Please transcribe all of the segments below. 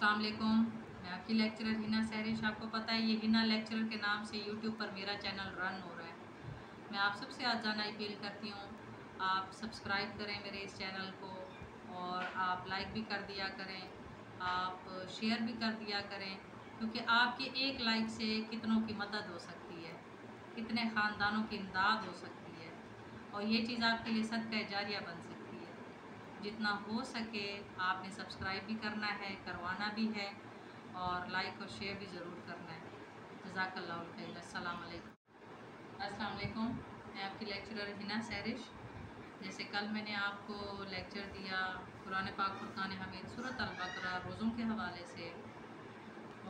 अस्सलाम वालेकुम। मैं आपकी लेक्चरर हिना सहरिश। आपको पता है ये हिना लेक्चरर के नाम से यूट्यूब पर मेरा चैनल रन हो रहा है। मैं आप सबसे आज जाना अपील करती हूँ, आप सब्सक्राइब करें मेरे इस चैनल को और आप लाइक भी कर दिया करें, आप शेयर भी कर दिया करें, क्योंकि आपकी एक लाइक से कितनों की मदद हो सकती है, कितने ख़ानदानों की इमदाद हो सकती है और ये चीज़ आपके लिए सदका जारिया बन सकती है। जितना हो सके आपने सब्सक्राइब भी करना है, करवाना भी है और लाइक और शेयर भी ज़रूर करना है। जज़ाकल्लाहु खैर। अस्सलाम वालेकुम। मैं आपकी लेक्चरर हिना सहरिश। जैसे कल मैंने आपको लेक्चर दिया कुरान पाक फुरकान हमीद सूरत अल-बकरा रोज़ों के हवाले से,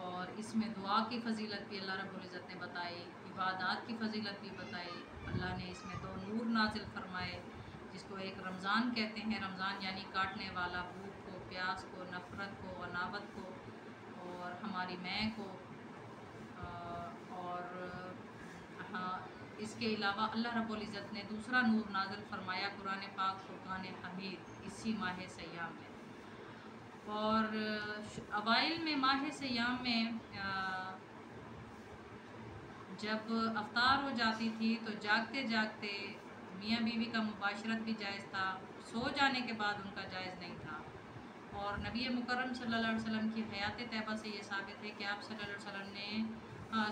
और इसमें दुआ की फ़जीलत भी अल्लाह रब्बुल इज़्ज़त ने बताई, इबादत की फ़जीलत भी बताई। अल्लाह ने इसमें दो नूर नाजिल फरमाए, जिसको एक रमज़ान कहते हैं। रमज़ान यानी काटने वाला, भूख को, प्यास को, नफ़रत को, अनावत को और हमारी मैं को। और हाँ, इसके अलावा अल्लाह रब्बुल इज़्ज़त ने दूसरा नूर नाजिल फरमाया कुरान पाक फुरकान हमीद इसी माह सयाम में। और अवाइल में माह सयाम में जब अफ्तार हो जाती थी तो जागते जागते मियाँ बीवी का मुबाशरत भी जायज़ था, सो जाने के बाद उनका जायज़ नहीं था। और नबी मुकर्रम सल्लल्लाहु अलैहि वसल्लम की हयात तैयबा से ये साबित है कि आप सल्लल्लाहु अलैहि वसल्लम ने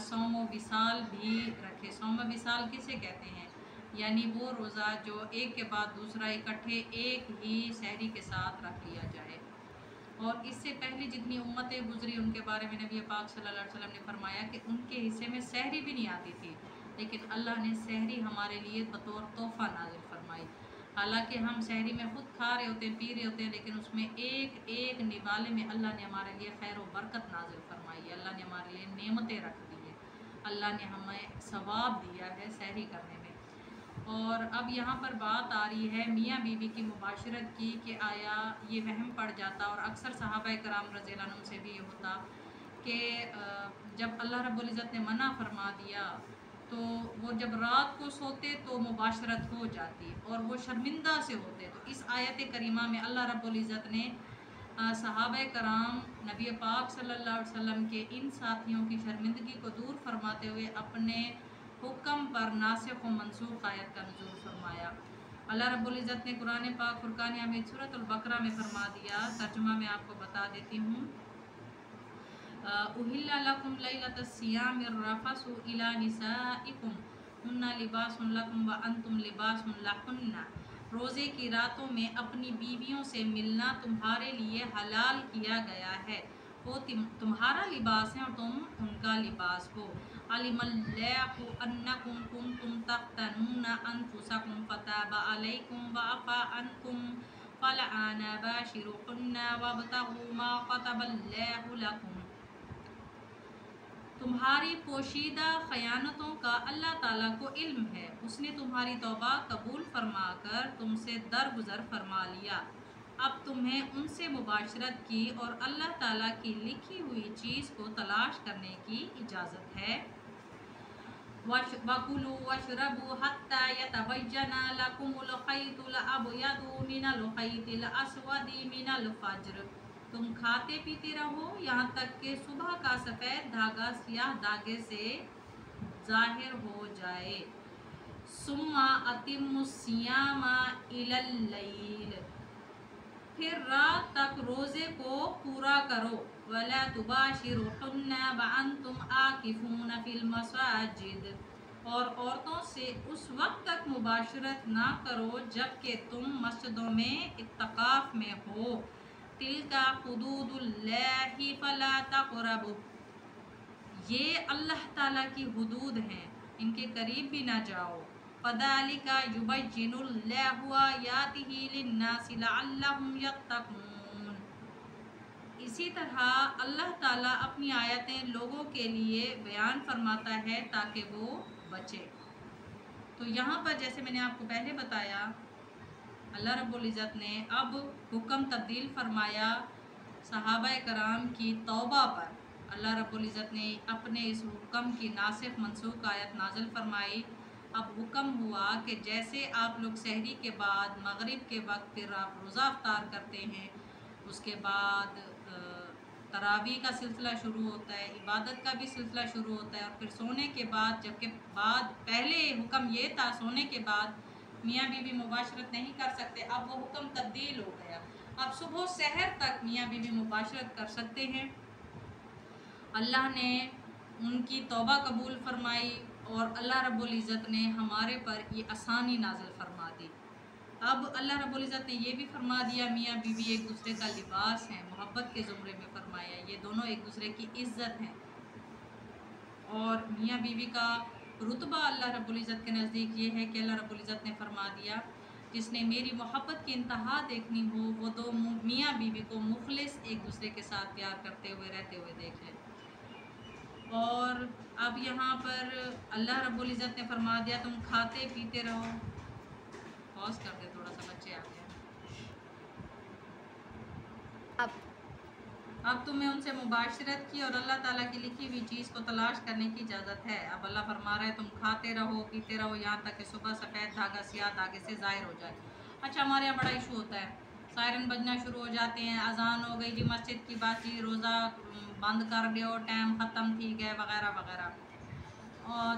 सौम व विसाल भी रखे। सौम व विसाल किसे कहते हैं? यानी वो रोज़ा जो एक के बाद दूसरा इकट्ठे एक ही सहरी के साथ रख लिया जाए। और इससे पहले जितनी उम्मतें गुजरी उनके बारे में नबी पाक सल्लल्लाहु अलैहि वसल्लम ने फरमाया कि उनके हिस्से में सहरी भी नहीं आती थी, लेकिन अल्लाह ने सहरी हमारे लिए बतौर तोहफ़ा नाजिल फरमाई। हालांकि हम सहरी में ख़ुद खा रहे होते हैं, पी रहे होते हैं, लेकिन उसमें एक एक निवाले में अल्लाह ने हमारे लिए खैर व बरकत नाजिल फरमाई है। अल्लाह ने हमारे लिए नेमतें रख दी है, अल्लाह ने हमें सवाब दिया है सहरी करने में। और अब यहाँ पर बात आ रही है मियाँ बीवी की मुबाशरत की कि आया ये वहम पड़ जाता, और अक्सर सहाबा कराम रज़ियल्लाहु अन्हुम से भी ये होता कि जब अल्लाह रब्बुल इज़्ज़त ने मना फरमा दिया तो वो जब रात को सोते तो मुबाशरत हो जाती और वो शर्मिंदा से होते। तो इस आयत करीमा में अल्लाह रब्बुल इज़्ज़त ने सहाबा कराम नबी पाक सल्लल्लाहु अलैहि वसल्लम के इन साथियों की शर्मिंदगी को दूर फरमाते हुए अपने हुक्म पर नासिख व मनसूख आयत का नुज़ूल फरमाया। अल्लाह रब्बुल इज़्ज़त ने कुरान पाक फुरकान हमीद सूरत अल-बकरा में फरमा दिया। तर्जुमा मैं आपको बता देती हूँ। उहिल्ला लकुम लैलतस सियामिर रफसु इला निसाइकुम हुन्ना लिबासुन लकुम व अंतुम लिबासुन लहुन्ना। रोज़े की रातों में अपनी बीवियों से मिलना तुम्हारे लिए हलाल किया गया है, वो तुम्हारा लिबास है और तुम उनका लिबास हो। अलिमल्लाहु अन्नकुम कुंतुम तख्तनूना अनफुसकुम फताबा अलैकुम व अफा अन्कुम फलआना बाशिरुहुन्ना वब्तगू मा कतबल्लाहु लकुम। तुम्हारी पोशीदा ख़यानतों का अल्लाह ताला को इल्म है, उसने तुम्हारी तौबा कबूल फरमाकर तुमसे दरगुजर फरमा लिया। अब तुम्हें उनसे मुबाशरत की और अल्लाह ताला की लिखी हुई चीज़ को तलाश करने की इजाज़त है। वकुलू वशरबू हत्ता यतबय्यना लकुमुल खैतुल अबयदु मिनल खैतिल अस्वदी मिनल फज्र। तुम खाते पीते रहो यहाँ तक कि सुबह का सफ़ेद धागा सियाह धागे से ज़ाहिर हो जाए। सुम्मा अतिमुस्सियामा इलल लैल। फिर रात तक रोज़े को पूरा करो। वला तुबाशिरुहुन्ना व अंतुम आकिफून फिल मसाजिद। और औरतों से उस वक्त तक मुबाशरत ना करो जबकि तुम मस्जिदों में इत्तिकाफ़ में हो। तिलका हुदूदुल्लाहि फला तक़रबू। ये अल्लाह ताला की हुदूद हैं, इनके करीब भी ना जाओ। फ़ज़ालिका युबय्यिनुल्लाहु आयातिही लिन्नासि लअल्लहुम यत्तक़ून। इसी तरह अल्लाह ताला अपनी आयतें लोगों के लिए बयान फरमाता है ताकि वो बचे। तो यहाँ पर जैसे मैंने आपको पहले बताया, अल्लाह रब्बुल इज़्ज़त ने अब हुक्म तब्दील फरमाया सहाबा कराम की तौबा पर। अल्लाह रब्बुल इज़्ज़त ने अपने इस हुक्म की नासिख मनसूख आयत नाज़िल फरमाई। अब हुक्म हुआ कि जैसे आप लोग सहरी के बाद मगरिब के वक्त फिर आप रोज़ा अफ्तार करते हैं, उसके बाद तरावी का सिलसिला शुरू होता है, इबादत का भी सिलसिला शुरू होता है। और फिर सोने के बाद, जबकि पहले हुक्म ये था सोने के बाद मियाँ बीवी मुबाशरत नहीं कर सकते, अब वो हुक्म तब्दील हो गया, अब सुबह सहर तक मियाँ बीवी मुबाशरत कर सकते हैं। अल्लाह ने उनकी तौबा कबूल फरमाई और अल्लाह रब्बुल इज़्ज़त ने हमारे पर ये आसानी नाज़िल फरमा दी। अब अल्लाह रब्बुल इज़्ज़त ने ये भी फरमा दिया मियाँ बीवी एक दूसरे का लिबास हैं, मोहब्बत के ज़ुमरे में फरमाया, ये दोनों एक दूसरे की इज़्ज़त हैं। और मियाँ बीवी का रुतबा अल्लाह रब्बुल इज़्ज़त के नज़दीक ये है कि अल्लाह रब्बुल इज़्ज़त ने फरमा दिया, जिसने मेरी मोहब्बत की इंतहा देखनी हो वो दो मियाँ बीवी को मुखलिस एक दूसरे के साथ प्यार करते हुए रहते हुए देख लें। और अब यहाँ पर अल्लाह रब्बुल इज़्ज़त ने फरमा दिया तुम खाते पीते रहो। पॉज कर दे थोड़ा सा, बच्चे आ गए। अब तुम्हें उनसे मुबाशरत की और अल्लाह ताला की लिखी हुई चीज़ को तलाश करने की इजाज़त है। अब अल्लाह फरमा रहा है तुम खाते रहो पीते रहो यहाँ तक कि सुबह सफ़ेद धागा सियाह धागे से ज़ाहिर हो जाए। अच्छा, हमारे यहाँ बड़ा इशू होता है, सायरन बजना शुरू हो जाते हैं, अजान हो गई जी, मस्जिद की बात जी, रोज़ा बंद कर दो, टाइम ख़त्म थी गए वगैरह वगैरह।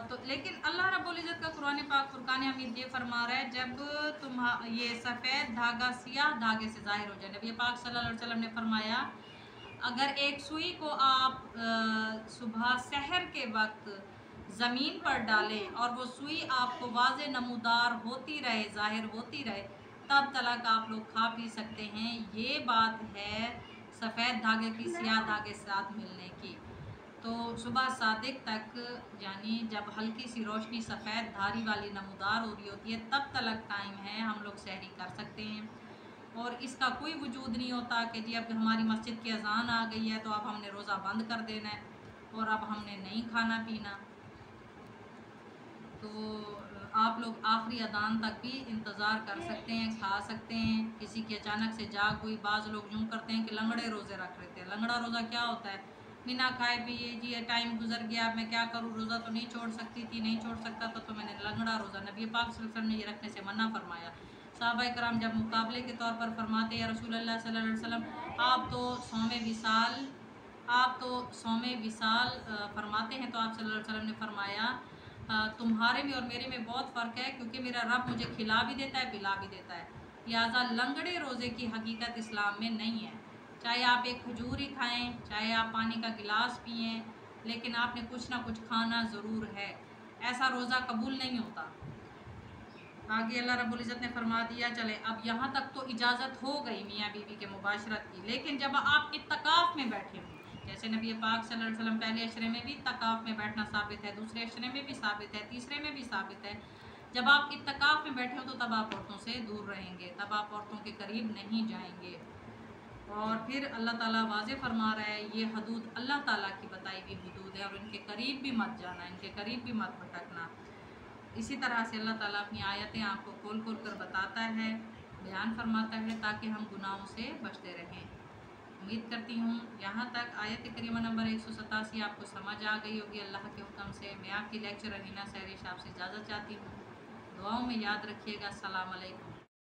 तो लेकिन अल्लाह रब्बुल इज़्ज़त का कुरान पाक फुरकान हमीद ये फरमा रहा है, जब तुम ये सफ़ेद धागा सियाह धागे से ज़ाहिर हो जाए, नबी पाक सल्लल्लाहु अलैहि वसल्लम ने फरमाया अगर एक सुई को आप सुबह सहर के वक्त ज़मीन पर डालें और वो सुई आपको वाज़े नमूदार होती रहे, ज़ाहिर होती रहे, तब तलक आप लोग खा पी सकते हैं। ये बात है सफ़ेद धागे की सियाह धागे के साथ मिलने की। तो सुबह सादिक तक, यानी जब हल्की सी रोशनी सफ़ेद धारी वाली नमूदार हो रही होती है, तब तलक टाइम है, हम लोग सहरी कर सकते हैं। और इसका कोई वजूद नहीं होता कि जी अब हमारी मस्जिद की अजान आ गई है तो अब हमने रोज़ा बंद कर देना है और अब हमने नहीं खाना पीना। तो आप लोग आखिरी अदान तक भी इंतज़ार कर सकते हैं, खा सकते हैं। किसी की अचानक से जाग हुई, बाज़ लोग यूँ करते हैं कि लंगड़े रोज़े रख लेते हैं। लंगड़ा रोज़ा क्या होता है? बिना खाए पिए जी टाइम गुजर गया, अब मैं क्या करूँ, रोज़ा तो नहीं छोड़ सकती थी, नहीं छोड़ सकता तो मैंने लंगड़ा रोज़ा, नबी पाक सल्लल्लाहु अलैहि वसल्लम ने ये रखने से मना फरमाया। सहाबा कराम जब मुकाबले के तौर पर फरमाते या रसूलुल्लाह सल्लल्लाहु अलैहि वसल्लम आप तो सौमे विसाल फरमाते हैं, तो आप सल्लल्लाहु अलैहि वसल्लम ने फरमाया तुम्हारे में और मेरे में बहुत फ़र्क है, क्योंकि मेरा रब मुझे खिला भी देता है पिला भी देता है। लिहाजा लंगड़े रोज़े की हकीकत इस्लाम में नहीं है। चाहे आप एक खजूर ही खाएं, चाहे आप पानी का गिलास पिएं, लेकिन आपने कुछ ना कुछ खाना ज़रूर है, ऐसा रोज़ा कबूल नहीं होता। आगे अल्लाह रब्बुल इज़्ज़त ने फरमा दिया चले अब यहाँ तक तो इजाज़त हो गई मियाँ बीवी के मुबाशरत की, लेकिन जब आप इत्तकाफ़ में बैठे हों, जैसे नबी पाक सल्लल्लाहु अलैहि वसल्लम पहले अशरे में भी इत्तकाफ़ में बैठना साबित है, दूसरे अशरे में भी साबित है, तीसरे में भी साबित है। जब आप इत्तकाफ़ में बैठे हो तो तब आप औरतों से दूर रहेंगे, तब आप औरतों के करीब नहीं जाएंगे। और फिर अल्लाह ताला वाज़े फरमा रहा है ये हदूद अल्लाह ताला की बताई हुई हदूद है और इनके करीब भी मत जाना, इनके करीब भी मत भटकना। इसी तरह से अल्लाह ताला अपनी आयतें आपको खोल खोल कर बताता है, बयान फरमाता है, ताकि हम गुनाहों से बचते रहें। उम्मीद करती हूँ यहाँ तक आयत करीमा नंबर 187 आपको समझ आ गई होगी। अल्लाह के हुक्म से मैं आपकी लेक्चर अनीना सहरिश आपसे इजाज़त चाहती हूँ। दुआओं में याद रखिएगा। अस्सलाम वालेकुम।